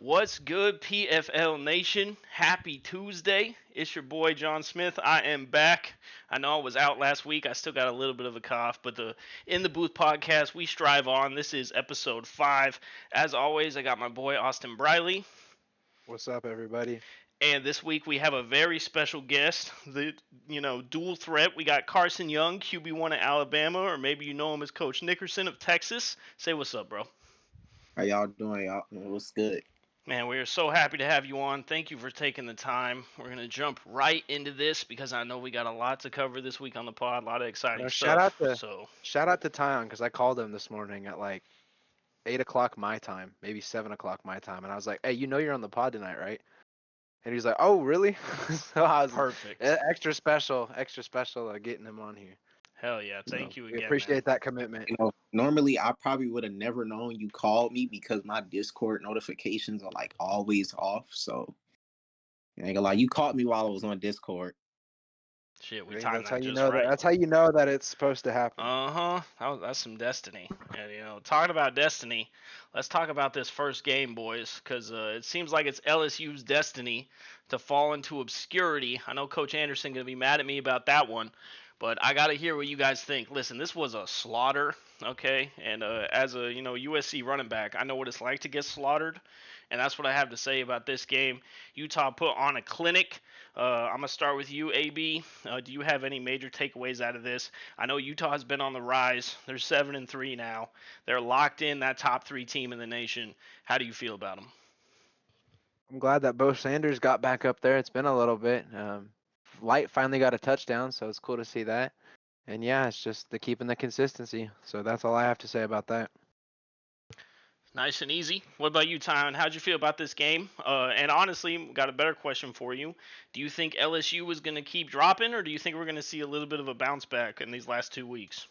What's good, PFL Nation? Happy Tuesday. It's your boy, John Smith. I am back. I know I was out last week. I still got a little bit of a cough, but the In the Booth podcast, we strive on. This is episode 5. As always, I got my boy, Austin Briley. What's up, everybody? And this week we have a very special guest, dual threat. We got Carson Young, QB1 of Alabama, or maybe you know him as Coach Nickerson of Texas. Say what's up, bro. How y'all doing, y'all? What's good? Man, we are so happy to have you on. Thank you for taking the time. We're going to jump right into this because I know we got a lot to cover this week on the pod, a lot of exciting Shout stuff. out to So, Tyon because I called him this morning at like 8 o'clock my time, maybe 7 o'clock my time, and I was like, "Hey, you know you're on the pod tonight, right?" And he's like, "Oh, really?" So I was perfect. extra special getting him on here. Hell yeah. You know, Thank you We again, man. appreciate that commitment. normally I probably would have never known you called me because my Discord notifications are like always off. So I ain't gonna lie, you caught me while I was on Discord. Shit, we I mean, timed that's how that you just know that. right. That's how you know that it's supposed to happen. That's some destiny. And, talking about destiny, let's talk about this first game, boys, because it seems like it's LSU's destiny to fall into obscurity. I know Coach Anderson going to be mad at me about that one, but I got to hear what you guys think. Listen, this was a slaughter, okay? And as a, USC running back, I know what it's like to get slaughtered, and that's what I have to say about this game. Utah put on a clinic. I'm gonna start with you, AB. Do you have any major takeaways out of this? I know Utah has been on the rise. They're 7-3 now. They're locked in that top 3 team in the nation. How do you feel about them? I'm glad that Bo Sanders got back up there. It's been a little bit. Light finally got a touchdown, so it's cool to see that. And yeah, it's just the keeping the consistency. So that's all I have to say about that. Nice and easy. What about you, Tyon? How'd you feel about this game? And honestly, got a better question for you. Do you think LSU is going to keep dropping, or do you think we're going to see a little bit of a bounce back in these last 2 weeks?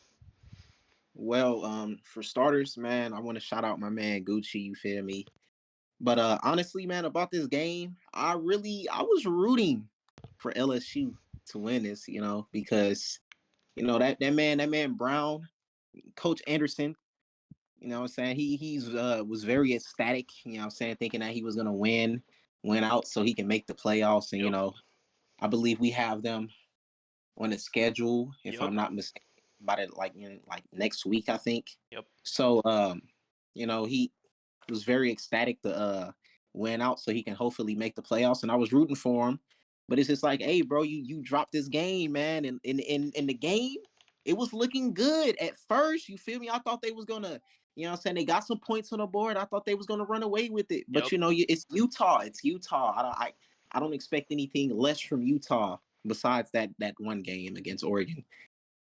Well, for starters, man, I want to shout out my man Gucci. You feel me? But honestly, man, about this game, I was rooting for LSU to win this. Because that man Brown, Coach Anderson. You know what I'm saying? He's was very ecstatic, you know what I'm saying, thinking that he was gonna win out so he can make the playoffs. And Yep. I believe we have them on the schedule, if Yep. I'm not mistaken, about it like in like next week, I think. Yep. So he was very ecstatic to win out so he can hopefully make the playoffs. And I was rooting for him. But it's just like, hey, bro, you dropped this game, man. And in the game, it was looking good at first. You feel me? I thought they was gonna, you know what I'm saying? They got some points on the board. I thought they was gonna run away with it. But Yep. it's Utah. It's Utah. I don't expect anything less from Utah besides that one game against Oregon.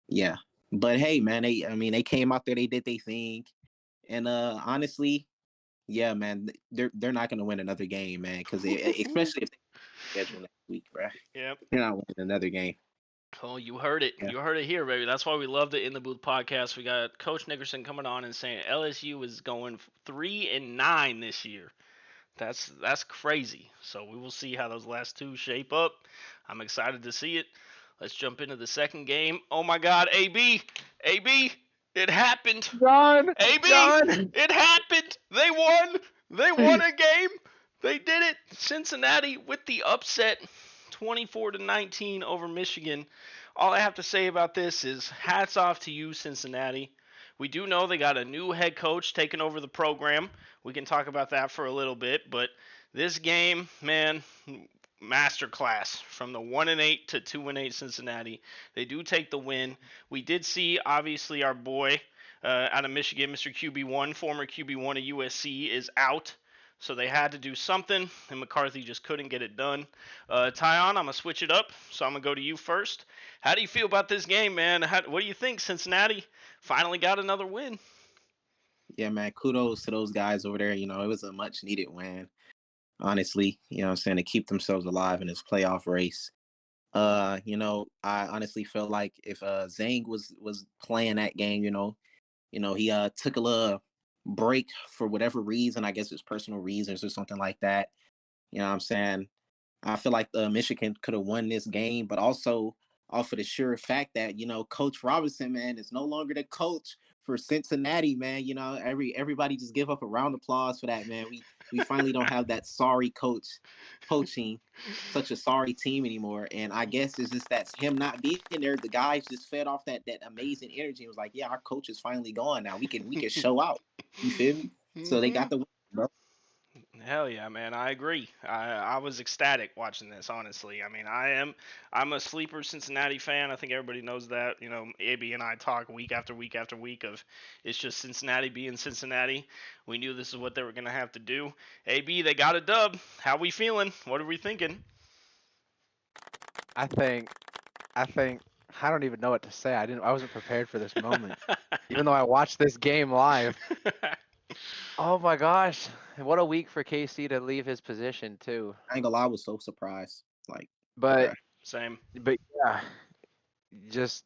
Yeah. But hey, man, they came out there, they did their thing. And honestly, yeah, man, they're not gonna win another game, man, because especially if they schedule next week, bro. Yep. They're not winning another game. Oh, you heard it. Yeah. You heard it here, baby. That's why we love the In the Booth podcast. We got Coach Nickerson coming on and saying LSU is going 3-9 this year. That's crazy. So we will see how those last two shape up. I'm excited to see it. Let's jump into the second game. Oh my God, AB, it happened. John, AB, John. it happened. They won. They won a game. They did it. Cincinnati with the upset, 24-19 over Michigan. All I have to say about this is hats off to you, Cincinnati. We do know they got a new head coach taking over the program. We can talk about that for a little bit, but this game, man, masterclass from the 1-8 to 2-8 Cincinnati. They do take the win. We did see obviously our boy out of Michigan, Mr. QB1, former QB1 of USC, is out. So they had to do something, and McCarthy just couldn't get it done. Tyon, I'm going to switch it up, so I'm going to go to you first. How do you feel about this game, man? What do you think? Cincinnati finally got another win. Yeah, man, kudos to those guys over there. It was a much needed win, honestly, you know what I'm saying, to keep themselves alive in this playoff race. I honestly feel like if Zhang was playing that game, he took a little break for whatever reason. I guess it's personal reasons or something like that. You know what I'm saying? I feel like Michigan could have won this game, but also off of the sure fact that Coach Robinson, man, is no longer the coach for Cincinnati, man. Everybody just give up a round of applause for that, man. We finally don't have that sorry coaching such a sorry team anymore. And I guess it's just that's him not being there. The guys just fed off that amazing energy. It was like, yeah, our coach is finally gone now. We can show out. You feel me? So they got the win, bro. Hell yeah, man! I agree. I was ecstatic watching this. Honestly, I mean, I'm a sleeper Cincinnati fan. I think everybody knows that. You know, AB and I talk week after week after week of it's just Cincinnati being Cincinnati. We knew this is what they were gonna have to do. AB, they got a dub. How we feeling? What are we thinking? I think I think I don't even know what to say. I wasn't prepared for this moment. Even though I watched this game live. Oh my gosh. What a week for KC to leave his position too. I ain't gonna lie, I was so surprised. Like, But bruh. Same. yeah, just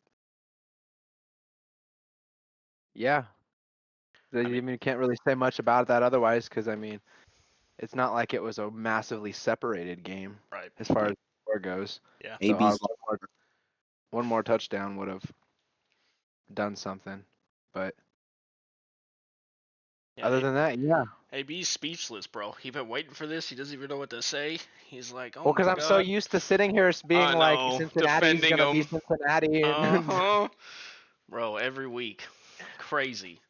yeah. I I mean, mean, you can't really say much about that otherwise because I mean, it's not like it was a massively separated game right. as far as the score goes. Yeah. So AB's one more touchdown would have done something. But Yeah. other than that, yeah. AB's speechless, bro. He been waiting for this. He doesn't even know what to say. He's like, oh Well, my because I'm so god. used to sitting here being I like know, Cincinnati's defending gonna be him. Cincinnati, Uh and huh. Bro, every week. Crazy.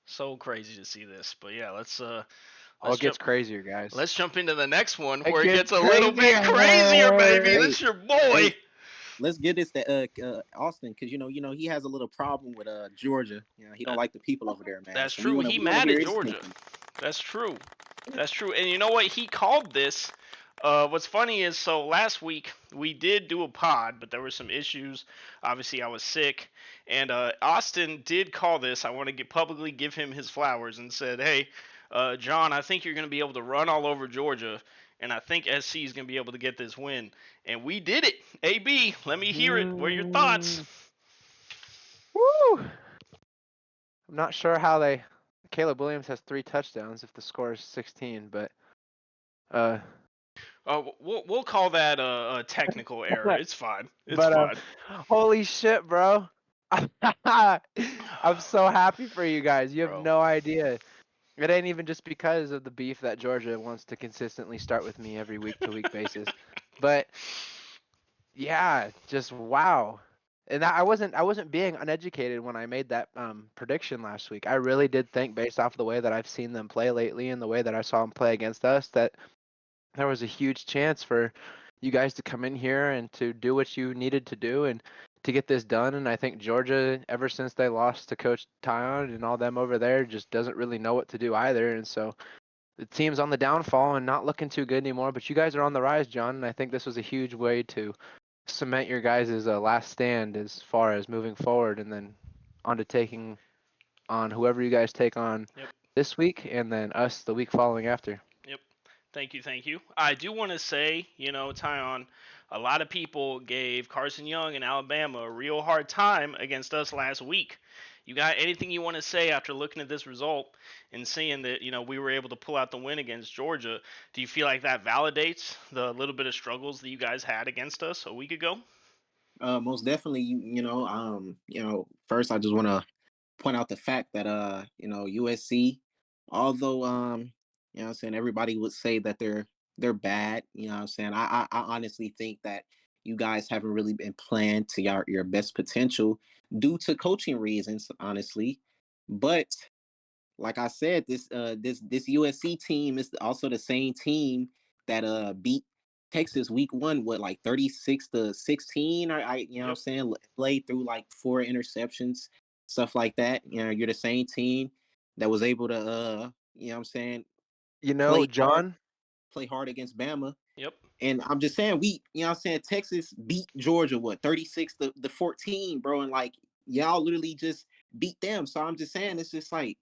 So crazy to see this. But yeah, oh, let's it gets jump crazier, guys. let's jump into the next one It where it gets gets a little bit crazier, baby. crazier. hey, This your boy. hey, let's get this to Austin, because you know he has a little problem with Georgia. You know he don't That, like the people over there, man. that's So true. He we wanna mad hear at his Georgia. opinion. That's true. That's true. And you know what? He called this. What's funny is, so last week we did do a pod, but there were some issues. Obviously, I was sick, and Austin did call this. I want to publicly give him his flowers and said, "Hey, John, I think you're going to be able to run all over Georgia, and I think SC is going to be able to get this win." And we did it. AB, let me hear it. What are your thoughts? Mm, woo! I'm not sure how they. Caleb Williams has 3 touchdowns if the score is 16, but uh, We'll call that a technical error. It's fine. It's but fine. holy shit, bro! I'm so happy for you guys. You have Bro. no idea. It ain't even just because of the beef that Georgia wants to consistently start with me every week to week basis, but yeah, just wow. And I wasn't being uneducated when I made that prediction last week. I really did think, based off the way that I've seen them play lately and the way that I saw them play against us, that there was a huge chance for you guys to come in here and to do what you needed to do and to get this done. And I think Georgia, ever since they lost to Coach Tyon and all them over there, just doesn't really know what to do either. And so the team's on the downfall and not looking too good anymore. But you guys are on the rise, John. And I think this was a huge way to cement your guys' last stand as far as moving forward, and then on to taking on whoever you guys take on Yep. this week, and then us the week following after. Yep. Thank you. Thank you. I do want to say, Tyon, a lot of people gave Carson Young and Alabama a real hard time against us last week. You got anything you want to say after looking at this result and seeing that, we were able to pull out the win against Georgia? Do you feel like that validates the little bit of struggles that you guys had against us a week ago? Most definitely, first I just want to point out the fact that USC, although I'm saying everybody would say that they're bad, I'm saying I honestly think that you guys haven't really been playing to your best potential due to coaching reasons, honestly. But like I said, this USC team is also the same team that beat Texas week 1 with like 36-16. I Yep. played through like 4 interceptions, stuff like that. You're the same team that was able to You know, play hard, John, play hard against Bama. Yep. And I'm just saying Texas beat Georgia what 36-14, bro, and like y'all literally just beat them. So I'm just saying it's just like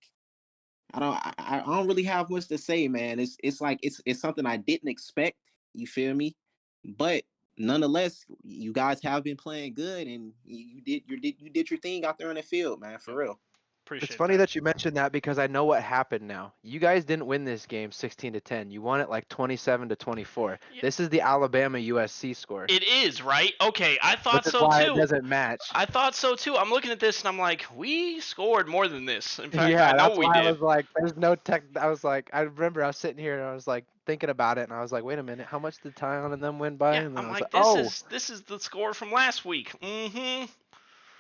I don't really have much to say, man. It's like it's something I didn't expect. You feel me? But nonetheless, you guys have been playing good, and you did your thing out there on the field, man. For Yep. real. It's Appreciate funny that. that you mentioned that because I know what happened now. You guys didn't win this game 16-10. You won it like 27-24. Yeah, This is the Alabama USC score, it is, right? Okay, I which thought is so why it too. doesn't match. I thought so too. I'm looking at this and I'm like, we scored more than this. In fact, I Yeah, know that's we why I did. was like, there's no tech. I was like, I remember I was sitting here and I was like thinking about it and I was like, wait a minute, how much did Tyon and them win by? Yeah, And then I'm I was like, like, this oh, is this is the score from last week. Mm-hmm.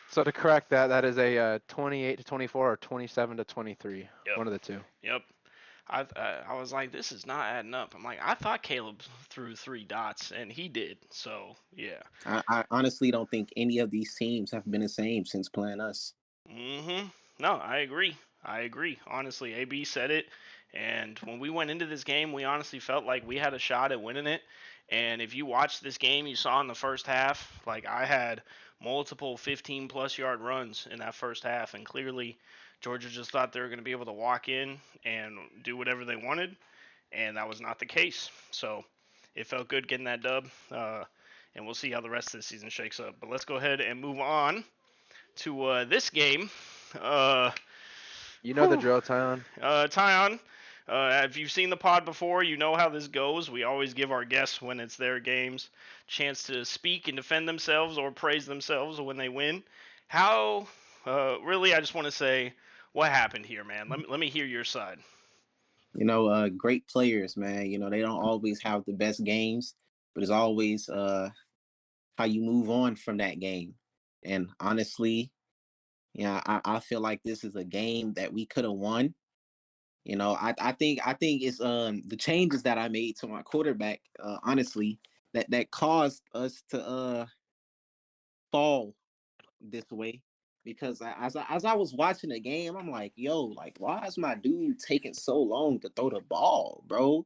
so to correct that, that is a 28-24 or 27-23, Yep. one of the two. Yep. I was like, this is not adding up. I'm like, I thought Caleb threw 3 dots, and he did. So yeah. I honestly don't think any of these teams have been the same since playing us. No, I agree. I agree. Honestly, AB said it. And when we went into this game, we honestly felt like we had a shot at winning it. And if you watched this game, you saw in the first half, like I had multiple 15 plus yard runs in that first half. And clearly, Georgia just thought they were going to be able to walk in and do whatever they wanted. And that was not the case. So it felt good getting that dub. And we'll see how the rest of the season shakes up. But let's go ahead and move on to this game. Uh, You know the whew, drill, Tyon. Tyon, if you've seen the pod before, you know how this goes. We always give our guests, when it's their games, chance to speak and defend themselves or praise themselves when they win. How, really, I just want to say, what happened here, man? Let me hear your side. Great players, man. They don't always have the best games, but it's always how you move on from that game. And honestly, I feel like this is a game that we could have won. I think it's the changes that I made to my quarterback, honestly, that caused us to fall this way. Because as I was watching the game, I'm like, yo, like, why is my dude taking so long to throw the ball, bro?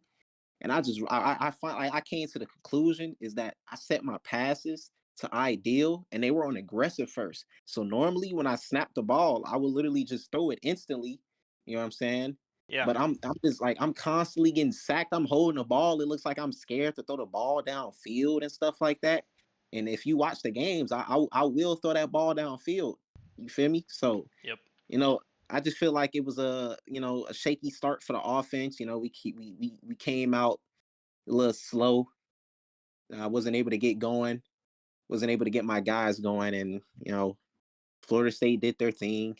And I came to the conclusion is that I set my passes to ideal and they were on aggressive first. So normally when I snap the ball, I would literally just throw it instantly. You know what I'm saying? Yeah, But I'm just like I'm constantly getting sacked. I'm holding the ball. It looks like I'm scared to throw the ball downfield and stuff like that. And if you watch the games, I will throw that ball downfield. You feel me? So yep, you know, I just feel like it was a shaky start for the offense. We came out a little slow. I wasn't able to get going. Wasn't able to get my guys going, and Florida State did their thing,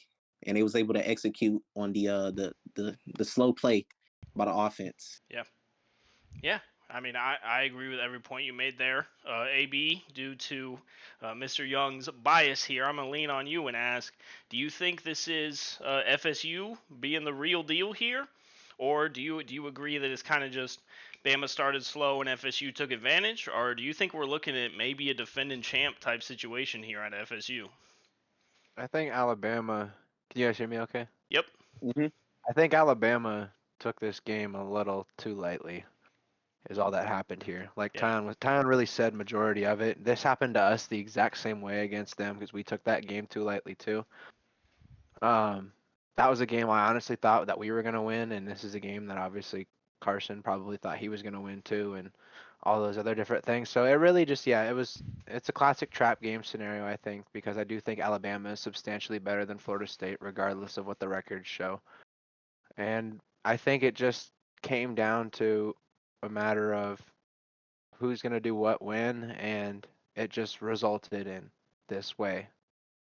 and they was able to execute on the slow play by the offense. yeah. Yeah, I mean, I agree with every point you made there. AB, due to Mr. Young's bias here, I'm going to lean on you and ask, do you think this is FSU being the real deal here? Or do you agree that it's kind of just Bama started slow and FSU took advantage? Or do you think we're looking at maybe a defending champ type situation here at FSU? I think Alabama. Can you guys hear me okay? Yep. Hmm. I think Alabama took this game a little too lightly, is all that happened here. Like Yeah. Tyon really said majority of it. This happened to us the exact same way against them because we took that game too lightly too. Um, that was a game I honestly thought that we were gonna win, and this is a game that obviously Carson probably thought he was gonna win too, and all those other different things. So it really just it's a classic trap game scenario I think because I do think Alabama is substantially better than Florida State regardless of what the records show. And I think it just came down to a matter of who's going to do what when, and it just resulted in this way,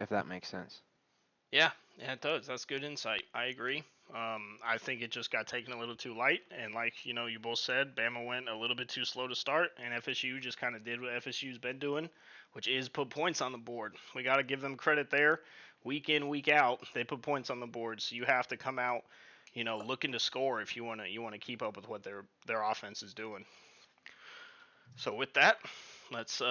if that makes sense. Yeah, it does. That's good insight. I agree. I think it just got taken a little too light, and like you both said, Bama went a little bit too slow to start, and FSU just kind of did what FSU's been doing, which is put points on the board. We got to give them credit there. Week in, week out, they put points on the board, so you have to come out, looking to score if you want to keep up with what their offense is doing. So with that, let's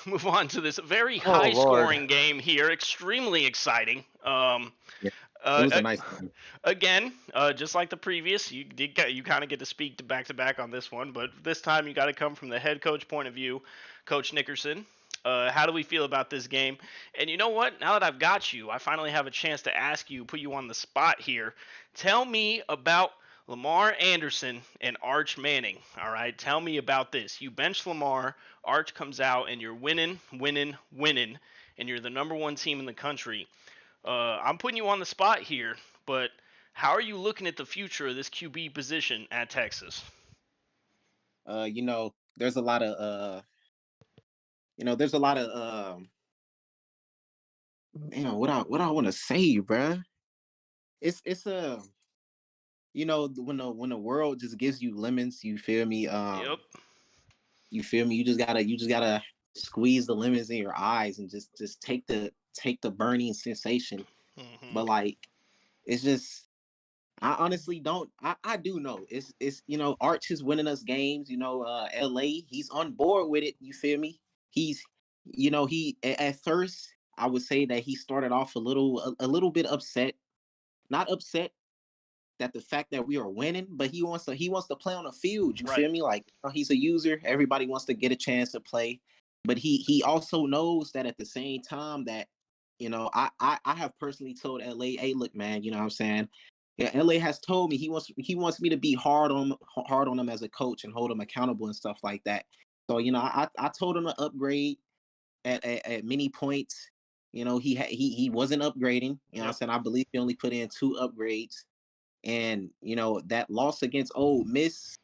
move on to this very Oh Lord. high-scoring game here. Extremely exciting. Yeah, it Uh, was a uh, nice game. Again, just like the previous, you kind of get to speak to back on this one, but this time you got to come from the head coach point of view, Coach Nickerson. How do we feel about this game? And you know what? Now that I've got you, I finally have a chance to ask you, put you on the spot here. Tell me about Lamar Anderson and Arch Manning. All right, tell me about this. You bench Lamar, Arch comes out, and you're winning, winning, winning, and you're the number one team in the country. I'm putting you on the spot here, but how are you looking at the future of this QB position at Texas? There's a lot of there's a lot of what I want to say, bruh. It's when the world just gives you lemons, you feel me? Yep. You feel me? You just gotta squeeze the lemons in your eyes and just take the burning sensation. Hmm. But like, it's just I honestly don't. I do know it's Arch is winning us games. LA, he's on board with it. You feel me? He's he at first I would say that he started off a little bit upset, not upset that the fact that we are winning, but he wants to play on the field. You Right. feel me? Like he's a user. Everybody wants to get a chance to play, but he also knows that at the same time that I have personally told LA, hey, look, man, you know what I'm saying. Yeah, LA has told me he wants me to be hard on him as a coach and hold him accountable and stuff like that. So I told him to upgrade at many points. He wasn't upgrading. You know what I'm Yep. saying. I believe he only put in 2 upgrades. And that loss against Ole Miss,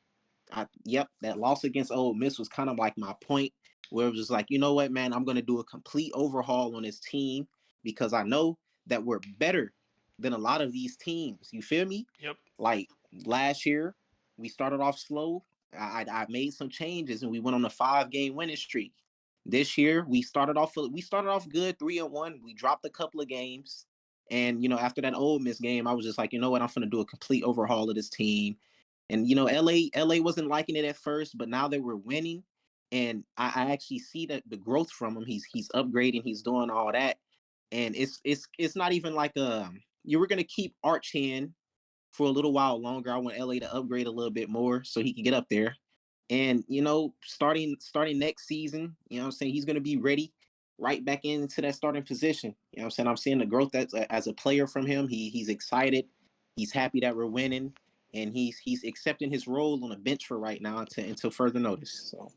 that loss against Ole Miss was kind of like my point, where it was just like, you know what, man, I'm gonna do a complete overhaul on this team because I know that we're better than a lot of these teams. You feel me? Yep. Like last year, we started off slow. I made some changes and we went on a 5-game winning streak. This year, we started off good, 3-1. We dropped a couple of games, and after that Ole Miss game, I was just like, you know what, I'm gonna do a complete overhaul of this team. And LA wasn't liking it at first, but now that we're winning, and I actually see that the growth from him. He's upgrading, he's doing all that, and it's not even like you were gonna keep Arch in for a little while longer. I want LA to upgrade a little bit more so he can get up there. And starting next season, I'm saying he's going to be ready right back into that starting position. I'm saying I'm seeing the growth as a player from him. He's excited. He's happy that we're winning, and he's accepting his role on the bench for right now until further notice. So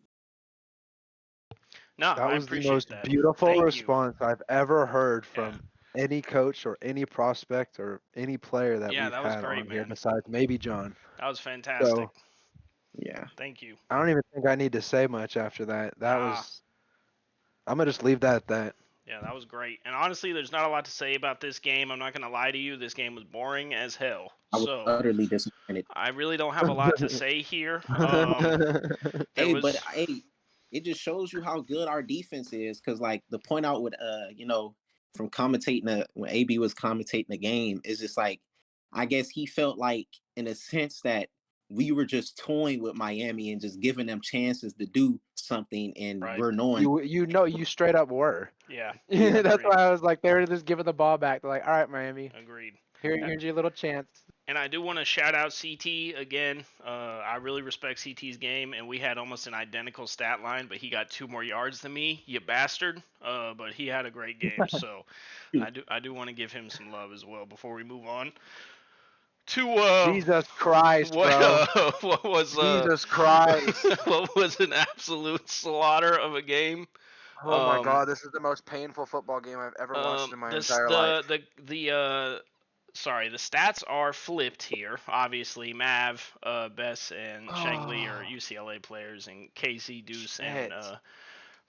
No, That I was the appreciate most that. beautiful Thank you. response I've ever heard Yeah. from any coach or any prospect or any player that Yeah, we've that was had great, on here man. besides maybe John. That was fantastic. So yeah, Thank you. I don't even think I need to say much after that. Nah. I'm gonna just leave that at that. Yeah, that was great. And honestly, there's not a lot to say about this game. I'm not going to lie to you. This game was boring as hell. I was So, utterly disappointed. I really don't have a lot to say here. There Hey, but was. hey, it just shows you how good our defense is. Cause like the point out with from commentating when AB was commentating the game is just like I guess he felt like in a sense that we were just toying with Miami and just giving them chances to do something, and Right. we're knowing. You straight up were. Yeah. Yeah, That's Agreed. why I was like, they were just giving the ball back. They're like, all right, Miami, Agreed. here's your little chance. And I do want to shout out CT again. I really respect CT's game, and we had almost an identical stat line, but he got 2 more yards than me, you bastard. But he had a great game, so I do want to give him some love as well before we move on to Jesus Christ, what bro. what was Jesus Christ. what was an absolute slaughter of a game. Oh my Um, God, this is the most painful football game I've ever watched in my this entire life. the stats are flipped here. Obviously, Mav, Bess, and Shangli are Oh, UCLA players, and Casey, Deuce, and shit.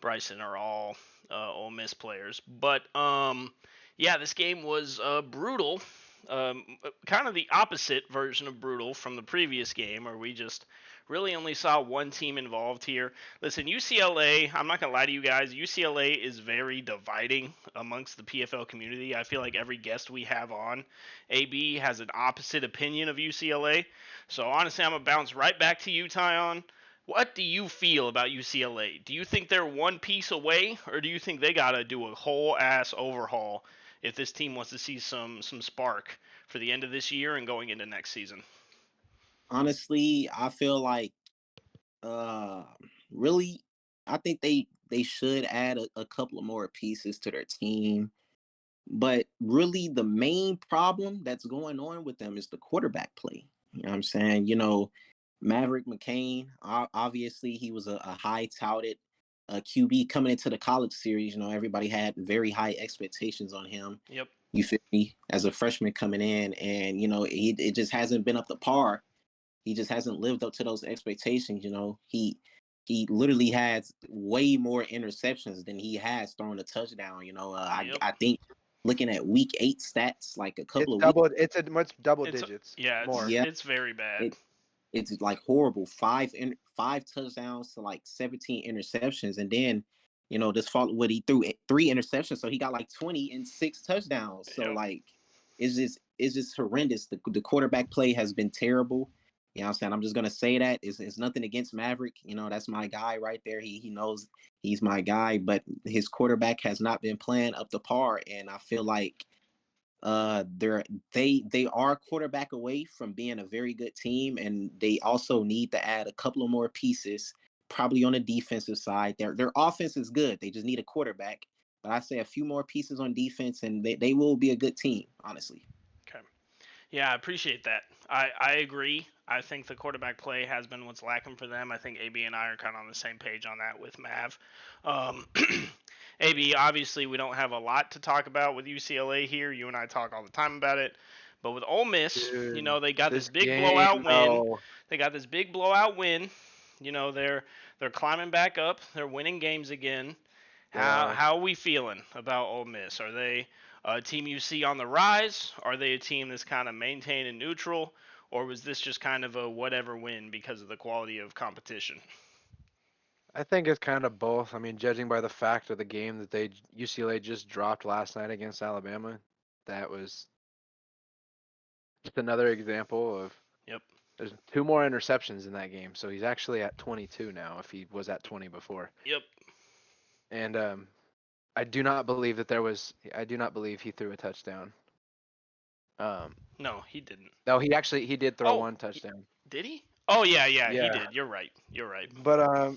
Bryson are all Ole Miss players. But yeah, this game was brutal. Kind of the opposite version of brutal from the previous game, where we just really only saw one team involved here. Listen, UCLA, I'm not going to lie to you guys, UCLA is very dividing amongst the PFL community. I feel like every guest we have on, AB, has an opposite opinion of UCLA. So honestly, I'm going to bounce right back to you, Tyon. What do you feel about UCLA? Do you think they're one piece away, or do you think they got to do a whole ass overhaul if this team wants to see some spark for the end of this year and going into next season? honestly, I feel like uh really, I think they should add a couple of more pieces to their team. But really, the main problem that's going on with them is the quarterback play. You know what I'm saying? Maverick McCain, obviously, he was a high touted QB coming into the college series. You know, everybody had very high expectations on him. Yep. You feel me? As a freshman coming in, and you know, it just hasn't been up to par. He just hasn't lived up to those expectations. You know, he literally has way more interceptions than he has thrown a touchdown. You know, Yep. I think looking at week 8 stats, like a It's couple of double. It's a much double It's digits. yeah, More. Yeah, it's very bad. it's like horrible. Five touchdowns to like 17 interceptions, and then you know this fall what he threw 3 interceptions, so he got like 20 and 6 touchdowns. So Yep. like it's just horrendous. The quarterback play has been terrible. You know what I'm saying? I'm just gonna say that it's nothing against Maverick. You know, that's my guy right there. He knows he's my guy, but his quarterback has not been playing up to par, and I feel like they are a quarterback away from being a very good team, and they also need to add a couple of more pieces, probably on the defensive side. Their offense is good. They just need a quarterback. But I say a few more pieces on defense, and they will be a good team, honestly. Okay. Yeah, I appreciate that. I agree. I think the quarterback play has been what's lacking for them. I think AB and I are kind of on the same page on that with Mav. AB, obviously, we don't have a lot to talk about with UCLA here. You and I talk all the time about it. But with Ole Miss, you know, Dude, they got this big game, blowout win. though. They got this big blowout win. You know, they're climbing back up. They're winning games again. They How are. how are we feeling about Ole Miss? Are they a team you see on the rise? Are they a team that's kind of maintained and neutral? Or was this just kind of a whatever win because of the quality of competition? I think it's kind of both. I mean, judging by the fact of the game that UCLA just dropped last night against Alabama, that was just another example of Yep. there's 2 more interceptions in that game. So he's actually at 22 now if he was at 20 before. Yep. And I do not believe that there was I do not believe he threw a touchdown. Um No, he didn't. no, he did throw Oh, one touchdown. did he? Oh yeah, yeah, he Yeah. did. You're right. You're right. But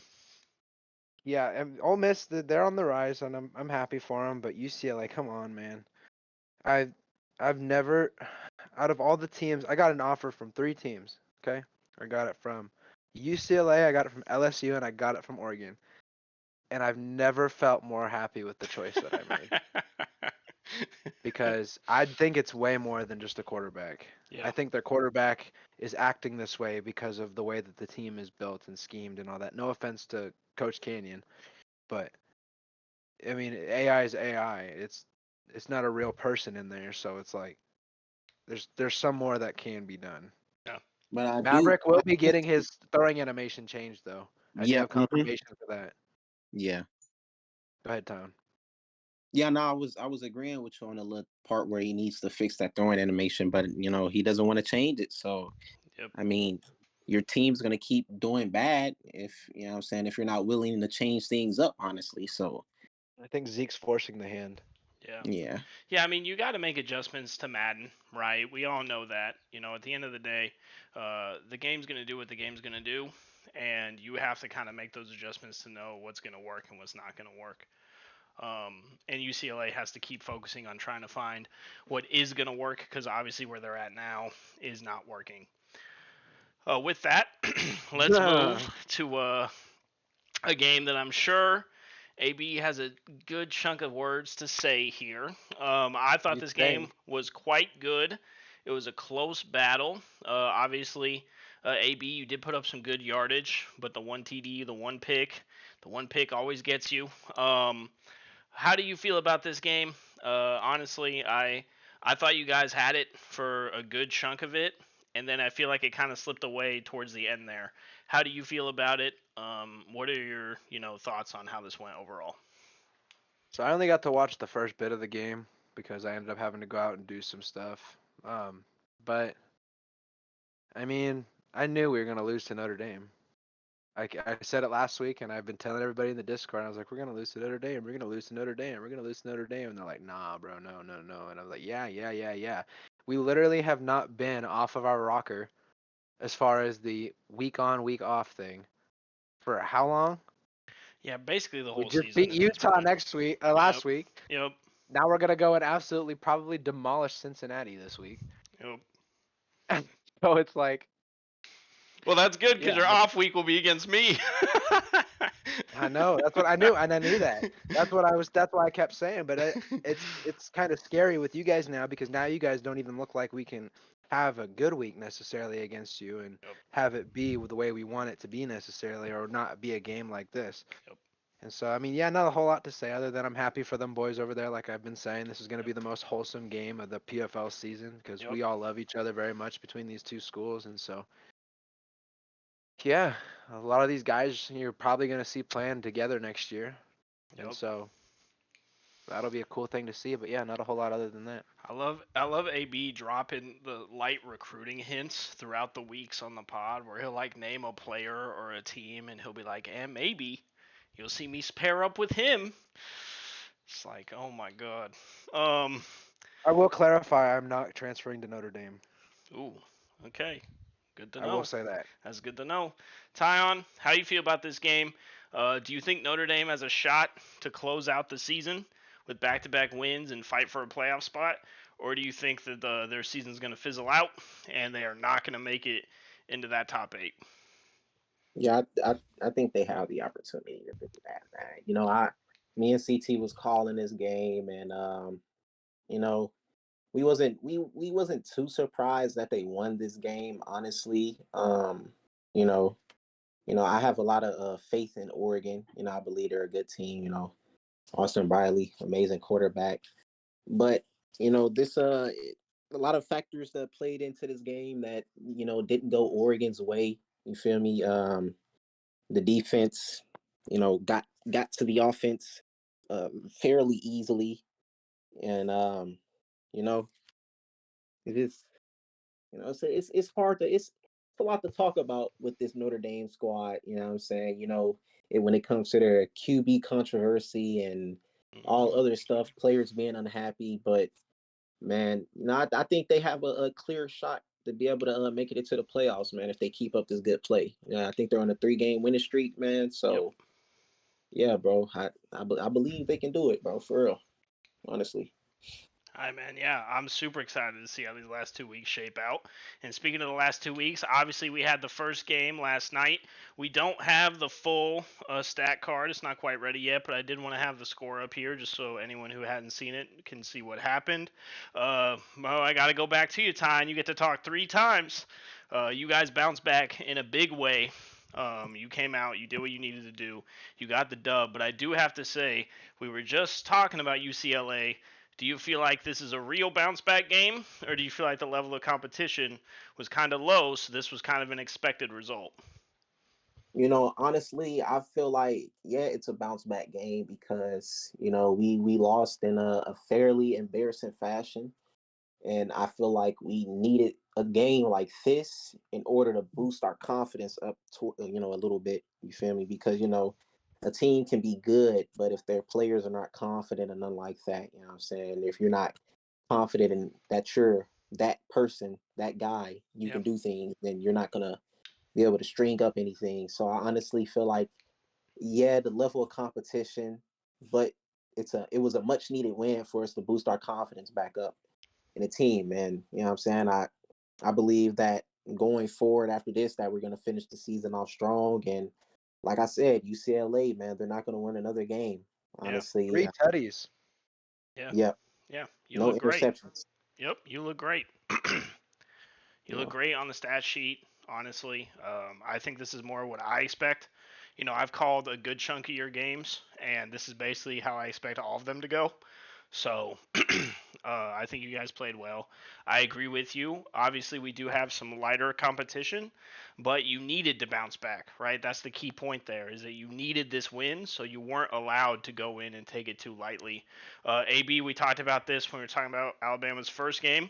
yeah, and Ole Miss they're on the rise and I'm happy for them, but UCLA, come on, man. I I've never out of all the teams, I got an offer from 3 teams, okay? I got it from UCLA, I got it from LSU, and I got it from Oregon. And I've never felt more happy with the choice that I made because I think it's way more than just a quarterback. Yeah. I think their quarterback is acting this way because of the way that the team is built and schemed and all that. No offense to Coach Canyon, but I mean AI is AI. It's not a real person in there, so it's like there's some more that can be done. Yeah. But I do, Maverick will be getting his throwing animation changed though. I do yeah, have confirmation for that. yeah. Go ahead, Tom. Yeah, no, I was agreeing with you on the little part where he needs to fix that throwing animation, but you know he doesn't want to change it. So Yep. I mean, your team's gonna keep doing bad if you know what I'm saying if you're not willing to change things up, honestly. So I think Zeke's forcing the hand. Yeah. yeah, Yeah, I mean, you got to make adjustments to Madden, right? We all know that. You know, at the end of the day, the game's going to do what the game's going to do, and you have to kind of make those adjustments to know what's going to work and what's not going to work. And UCLA has to keep focusing on trying to find what is going to work because obviously where they're at now is not working. With that, let's move to a game that I'm sure AB has a good chunk of words to say here. I thought You'd this game think. was quite good. It was a close battle. Obviously, AB, you did put up some good yardage, but the one TD, the one pick always gets you. How do you feel about this game? Honestly, I thought you guys had it for a good chunk of it, and then I feel like it kind of slipped away towards the end there. How do you feel about it? What are your thoughts on how this went overall? So I only got to watch the first bit of the game because I ended up having to go out and do some stuff. But I mean, I knew we were gonna lose to Notre Dame. I said it last week, and I've been telling everybody in the Discord. I was like, "We're gonna lose to Notre Dame. We're gonna lose to Notre Dame. We're gonna lose to Notre Dame." And they're like, "Nah, bro, no, no, no." And I was like, "Yeah, yeah, yeah, yeah." We literally have not been off of our rocker as far as the week on, week off thing for how long? Yeah, basically the We whole just season beat at this Utah point. next week, Yep. last week. Yep. Now we're gonna go and absolutely probably demolish Cincinnati this week. Yep. So it's like Well, that's good because Yeah, your off week will be against me. I know. That's what I knew, and I knew that. That's why I kept saying. But it's kind of scary with you guys now because now you guys don't even look like we can have a good week necessarily against you and Yep. have it be the way we want it to be necessarily, or not be a game like this. Yep. And so, I mean, yeah, not a whole lot to say other than I'm happy for them boys over there. Like I've been saying, this is going to Yep. be the most wholesome game of the PFL season because Yep. we all love each other very much between these two schools. And so, yeah, a lot of these guys you're probably going to see playing together next year. And Yep. so that'll be a cool thing to see. But yeah, not a whole lot other than that. I love AB dropping the light recruiting hints throughout the weeks on the pod where he'll like name a player or a team and he'll be like, and maybe you'll see me pair up with him. It's like, oh my god. Um I will clarify I'm not transferring to Notre Dame. ooh, okay. Good to I will know. say that. That's good to know. Tyon, how do you feel about this game? Do you think Notre Dame has a shot to close out the season with back-to-back wins and fight for a playoff spot, or do you think that their season's going to fizzle out and they are not going to make it into that top 8? Yeah, I think they have the opportunity to do that, man. You know, me and CT was calling this game, and you know, we wasn't too surprised that they won this game, honestly. You know, I have a lot of faith in Oregon. You know, I believe they're a good team. You know, Austin Briley, amazing quarterback. But this a lot of factors that played into this game that didn't go Oregon's way. You feel me? The defense, got to the offense fairly easily, and you know, it is it's hard to it's a lot to talk about with this Notre Dame squad. You know what I'm saying? When it comes to their QB controversy and Mm-hmm. all other stuff, players being unhappy, but man, I think they have a clear shot to be able to make it into the playoffs, man, if they keep up this good play. Yeah, I think they're on a 3-game winning streak, man. Yep. So yeah, bro, I believe they can do it, bro, for real, honestly. Hi, man. Yeah, I'm super excited to see how these last 2 weeks shape out. And speaking of the last 2 weeks, obviously we had the first game last night. We don't have the full stat card. It's not quite ready yet, but I did want to have the score up here just so anyone who hadn't seen it can see what happened. Well, I got to go back to you, Ty, and you get to talk 3 times. You guys bounced back in a big way. You came out, you did what you needed to do, you got the dub. But I do have to say, we were just talking about UCLA. Do you feel like this is a real bounce back game, or do you feel like the level of competition was kind of low, so this was kind of an expected result? Honestly, I feel like yeah, it's a bounce back game because we lost in a fairly embarrassing fashion. And I feel like we needed a game like this in order to boost our confidence up to a little bit. You feel me? Because a team can be good, but if their players are not confident and nothing like that, you know what I'm saying? If you're not confident in that you're that person, that guy, you Yeah, can do things, then you're not gonna be able to string up anything. So I honestly feel like yeah, the level of competition, but it was a much needed win for us to boost our confidence back up in the team, man. You know what I'm saying? I believe that going forward after this, that we're gonna finish the season off strong. And like I said, UCLA, man, they're not gonna win another game. yeah, Honestly, 3 tutties. yeah, yeah, yeah. You no look great. interceptions. Yep, you look great. You You look know, great on the stat sheet, honestly. I think this is more what I expect. I've called a good chunk of your games, and this is basically how I expect all of them to go. So I think you guys played well. I agree with you. Obviously, we do have some lighter competition, but you needed to bounce back, right? That's the key point there, is that you needed this win, so you weren't allowed to go in and take it too lightly. AB, we talked about this when we were talking about Alabama's first game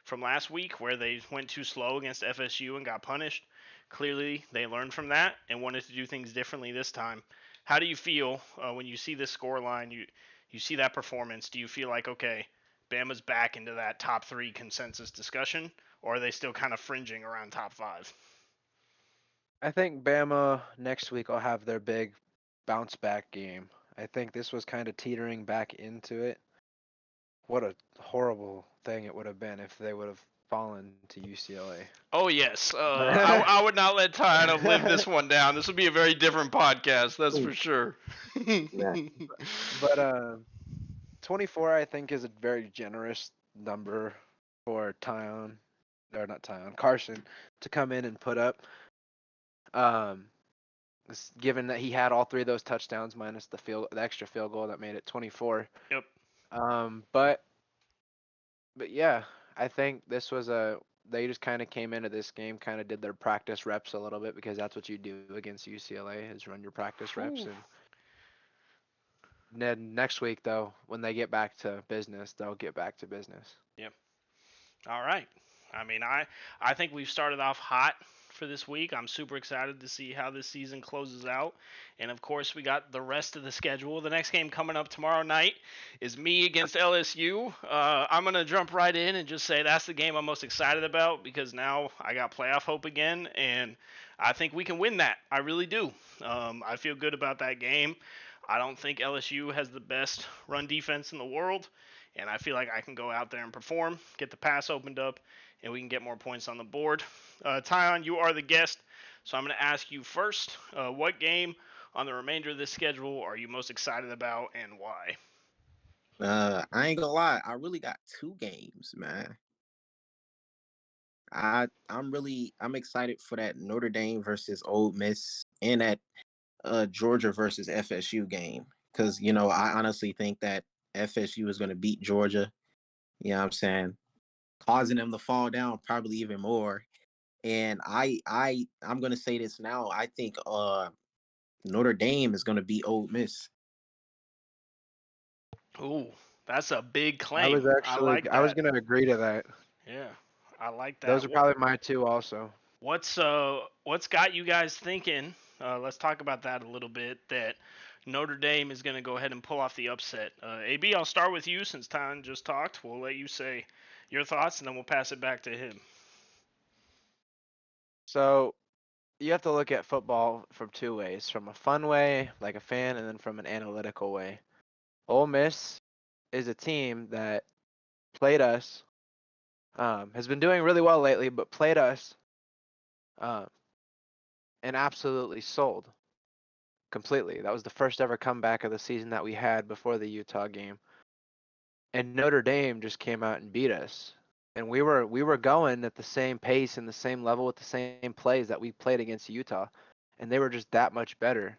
from last week, where they went too slow against FSU and got punished. Clearly, they learned from that and wanted to do things differently this time. How do you feel when you see this score line? You see that performance, do you feel like, okay, Bama's back into that top 3 consensus discussion, or are they still kind of fringing around top 5? I think Bama next week will have their big bounce back game. I think this was kind of teetering back into it. What a horrible thing it would have been if they would have fallen to UCLA. Oh yes, I would not let Tyan have lived this one down. This would be a very different podcast, that's for sure. Yeah. But 24, I think, is a very generous number for Carson to come in and put up. Given that he had all three of those touchdowns minus the extra field goal that made it 24. Yep. But yeah, I think this was they just kind of came into this game, kind of did their practice reps a little bit because that's what you do against UCLA is run your practice reps. Ooh. And then next week, though, when they get back to business, they'll get back to business. Yep. All right. I mean, I think we've started off hot for this week. I'm super excited to see how this season closes out. And of course, we got the rest of the schedule. The next game coming up tomorrow night is me against LSU. I'm going to jump right in and just say that's the game I'm most excited about because now I got playoff hope again. And I think we can win that. I really do. I feel good about that game. I don't think LSU has the best run defense in the world. And I feel like I can go out there and perform, get the pass opened up, and we can get more points on the board. Tyon, you are the guest, so I'm going to ask you first, what game on the remainder of this schedule are you most excited about and why? I ain't gonna lie, I really got two games, man. I'm excited for that Notre Dame versus Ole Miss and that Georgia versus FSU game because I honestly think that FSU is going to beat Georgia. You know what I'm saying? Causing them to fall down probably even more. And I'm going to say this now. I think Notre Dame is going to beat Ole Miss. Ooh, that's a big claim. I was going to agree to that. Yeah, I like that. Those are probably my two also. What's got you guys thinking? Let's talk about that a little bit. That Notre Dame is going to go ahead and pull off the upset. AB, I'll start with you since Tyon just talked. We'll let you say your thoughts, and then we'll pass it back to him. So you have to look at football from two ways: from a fun way, like a fan, and then from an analytical way. Ole Miss is a team that played us, has been doing really well lately, but played us, and absolutely sold completely. That was the first ever comeback of the season that we had before the Utah game. And Notre Dame just came out and beat us. And we were going at the same pace and the same level with the same plays that we played against Utah. And they were just that much better.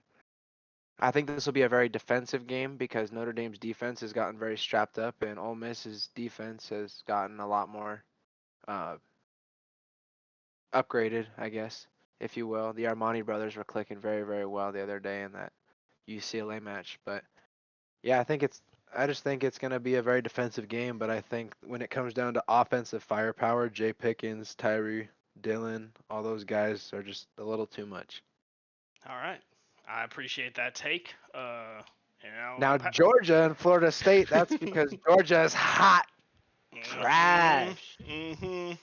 I think this will be a very defensive game because Notre Dame's defense has gotten very strapped up and Ole Miss's defense has gotten a lot more upgraded, I guess, if you will. The Armani brothers were clicking very, very well the other day in that UCLA match. But yeah, I just think it's going to be a very defensive game, but I think when it comes down to offensive firepower, Jay Pickens, Tyree, Dillon, all those guys are just a little too much. All right. I appreciate that take. Now Georgia and Florida State, that's because Georgia is hot. Trash. Mm-hmm.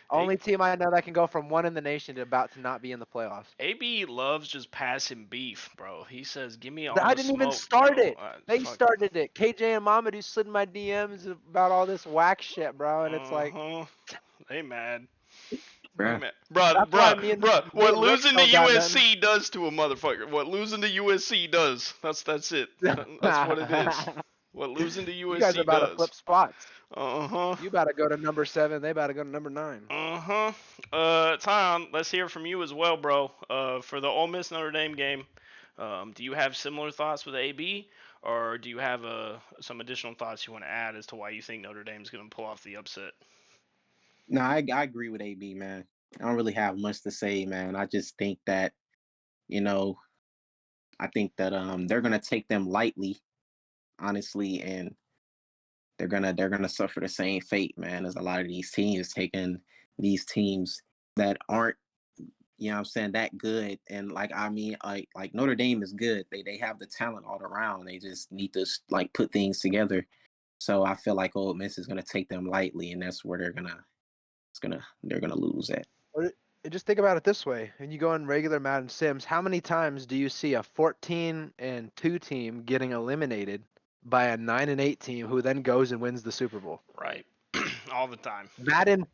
Only team I know that can go from one in the nation to about to not be in the playoffs. AB loves just passing beef, bro. He says, "Give me all I the didn't smoke, even start bro." it. They started it. KJ and Mamadou slid in my DMs about all this whack shit, bro, and it's like, they mad. Bruh. Bruh, what losing to USC does to a motherfucker. What losing to USC does. That's it. That's what it is. What losing to USC does. You guys are about to flip spots. Uh-huh. You about to go to number 7. They about to go to number 9. Uh-huh. Tom, let's hear from you as well, bro. For the Ole Miss Notre Dame game, do you have similar thoughts with AB, or do you have some additional thoughts you want to add as to why you think Notre Dame's going to pull off the upset? No, I agree with AB, man. I don't really have much to say, man. I just think that, I think that they're gonna take them lightly, honestly, and they're gonna suffer the same fate, man, as a lot of these teams taking these teams that aren't, that good. And like Notre Dame is good. They have the talent all around. They just need to put things together. So I feel like Ole Miss is gonna take them lightly, and that's where they're gonna lose at. Just think about it this way: when you go in regular Madden Sims, how many times do you see a 14-2 team getting eliminated by a 9-8 team who then goes and wins the Super Bowl? Right. all the time.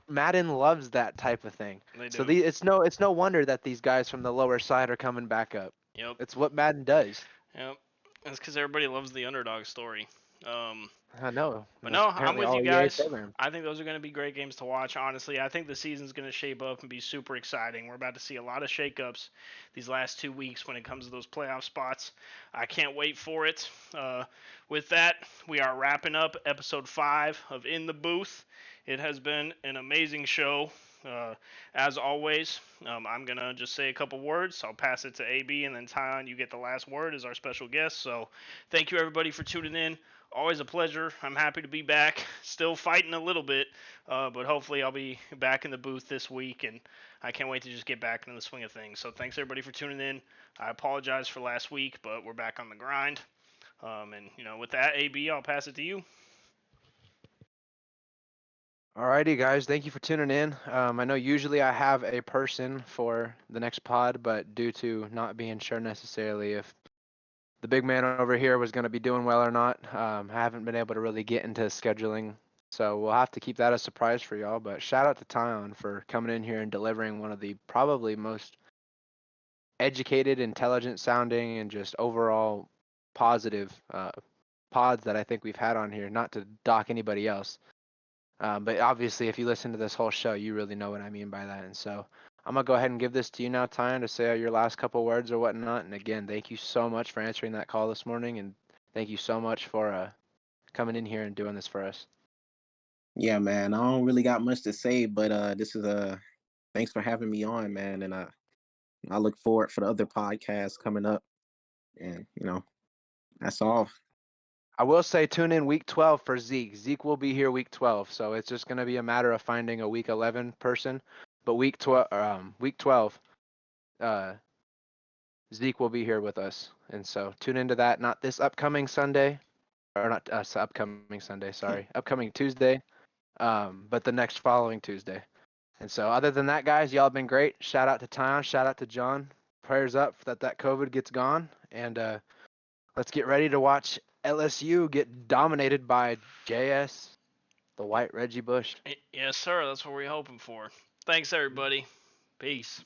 Madden loves that type of thing. They So do. it's no wonder that these guys from the lower side are coming back up. Yep. It's what Madden does. Yep. That's because everybody loves the underdog story. Um, I know. but That's no, I'm apparently with you all EA guys. program. I think those are going to be great games to watch. Honestly, I think the season's going to shape up and be super exciting. We're about to see a lot of shakeups these last 2 weeks when it comes to those playoff spots. I can't wait for it. With that, we are wrapping up episode 5 of In the Booth. It has been an amazing show. As always, I'm going to just say a couple words. I'll pass it to AB, and then Tyon, you get the last word as our special guest. So thank you, everybody, for tuning in. Always a pleasure. I'm happy to be back. Still fighting a little bit, but hopefully I'll be back in the booth this week, and I can't wait to just get back into the swing of things. So thanks, everybody, for tuning in. I apologize for last week, but we're back on the grind. And with that, AB, I'll pass it to you. Alrighty, guys. Thank you for tuning in. I know usually I have a person for the next pod, but due to not being sure necessarily if the big man over here was going to be doing well or not, I haven't been able to really get into scheduling. So we'll have to keep that a surprise for y'all. But shout out to Tyon for coming in here and delivering one of the probably most educated, intelligent sounding, and just overall positive pods that I think we've had on here. Not to dock anybody else. But obviously, if you listen to this whole show, you really know what I mean by that. And so I'm going to go ahead and give this to you now, Tyon, to say your last couple words or whatnot. And again, thank you so much for answering that call this morning. And thank you so much for coming in here and doing this for us. Yeah, man. I don't really got much to say, but this is thanks for having me on, man. And I look forward for the other podcasts coming up. And that's all. I will say tune in week 12 for Zeke. Zeke will be here week 12. So it's just going to be a matter of finding a week 11 person. But week 12, Zeke will be here with us. And so tune into that. Not this upcoming Sunday, or not us upcoming Sunday, sorry. Upcoming Tuesday, but the next following Tuesday. And so other than that, guys, y'all have been great. Shout out to Tyon. Shout out to John. Prayers up that COVID gets gone. And let's get ready to watch LSU get dominated by JS, the white Reggie Bush. Yes, sir. That's what we're hoping for. Thanks, everybody. Peace.